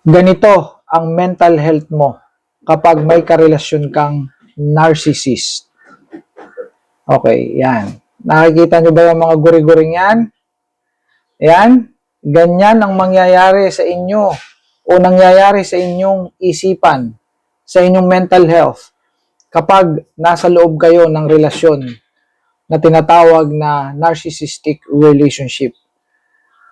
Ganito ang mental health mo kapag may karelasyon kang narcissist. Okay, yan. Nakikita nyo ba yung mga guri-guring yan? Yan. Ganyan ang mangyayari sa inyo o nangyayari sa inyong isipan, sa inyong mental health kapag nasa loob kayo ng relasyon na tinatawag na narcissistic relationship.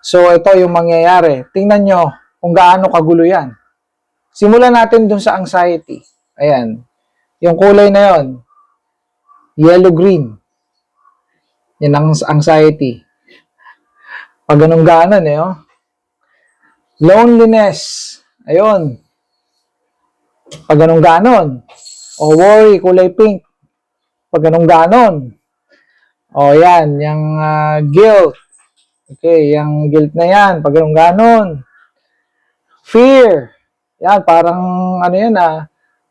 So, ito yung mangyayari. Tingnan nyo kung gaano kagulo yan. Simulan natin dun sa anxiety. Ayan. Yung kulay na yon, yellow-green. Yan ang anxiety. Pag ganun ganon eh, oh. Loneliness. Ayun. Pag ganun ganon. O worry, kulay pink. Pag ganun ganon. O yan, yung guilt. Okay, yung guilt na yan. Pag ganun ganon. Fear. Yan, parang ano yan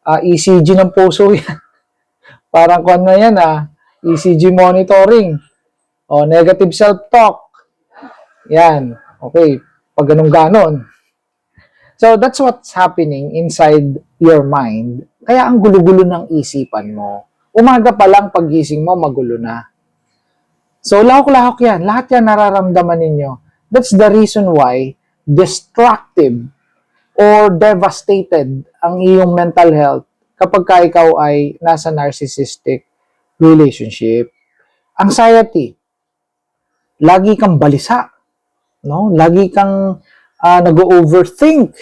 ECG ng puso yan. Parang kung ano yan ECG monitoring. O negative self-talk. Yan. Okay. Pag ganun-ganon. So, that's what's happening inside your mind. Kaya ang gulo-gulo ng isipan mo. Umaga pa lang paggising mo, magulo na. So, lahok-lahok yan. Lahat yan nararamdaman ninyo. That's the reason why destructive or devastated ang iyong mental health kapag ka ikaw ay nasa narcissistic relationship. Anxiety. Lagi kang balisa. No? Lagi kang nag-overthink.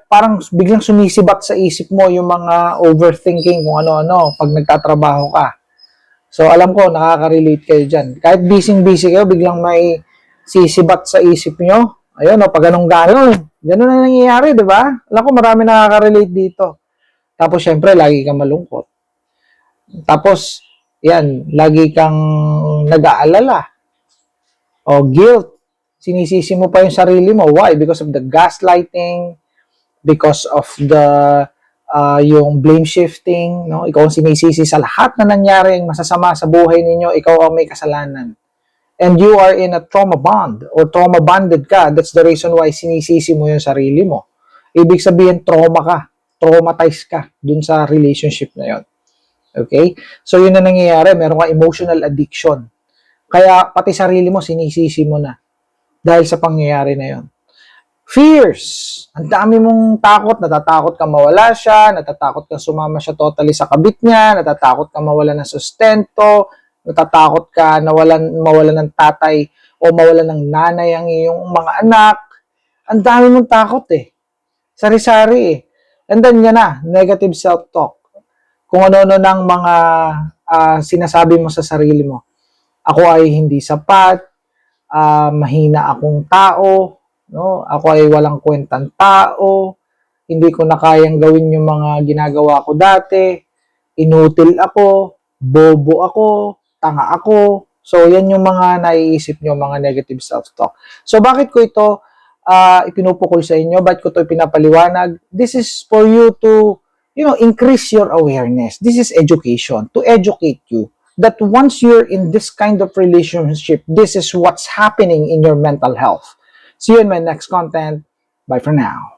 Parang biglang sumisibat sa isip mo yung mga overthinking kung ano-ano pag nagtatrabaho ka. So, alam ko, nakaka-relate kayo dyan. Kahit busy-busy kayo, biglang may sisibat sa isip nyo. Ayun, pag ganun-ganon. Ganun na nangyayari, di ba? Alam ko, marami nakaka-relate dito. Tapos, syempre, lagi kang malungkot. Tapos, yan, lagi kang nag-aalala. O, guilt. Sinisisi mo pa yung sarili mo. Why? Because of the gaslighting, because of the yung blame shifting, no? Ikaw ang sinisisi sa lahat na nangyari masasama sa buhay ninyo, ikaw ang may kasalanan. And you are in a trauma bond or trauma bonded ka. That's the reason why sinisisi mo yung sarili mo. Ibig sabihin, trauma ka. Traumatized ka dun sa relationship na yon. Okay? So, yun na nangyayari. Meron ka emotional addiction. Kaya, pati sarili mo, sinisisi mo na. Dahil sa pangyayari na yon. Fears. Ang dami mong takot. Natatakot ka mawala siya. Natatakot ka sumama siya totally sa kabit niya. Natatakot ka mawala ng sustento. Natatakot ka mawala ng tatay o mawala ng nanay ang iyong mga anak. Ang dami mong takot eh. Sari-sari eh. And then yan na, negative self-talk. Kung ano-ano ng mga sinasabi mo sa sarili mo. Ako ay hindi sapat. Mahina akong tao. No? Ako ay walang kwentang tao. Hindi ko na kayang gawin yung mga ginagawa ko dati. Inutil ako. Bobo ako. Tanga ako. So, yan yung mga naiisip nyo, mga negative self-talk. So, bakit ko ito ipinupukol sa inyo? Bakit ko ito ipinapaliwanag? This is for you to, increase your awareness. This is education. To educate you that once you're in this kind of relationship, this is what's happening in your mental health. See you in my next content. Bye for now.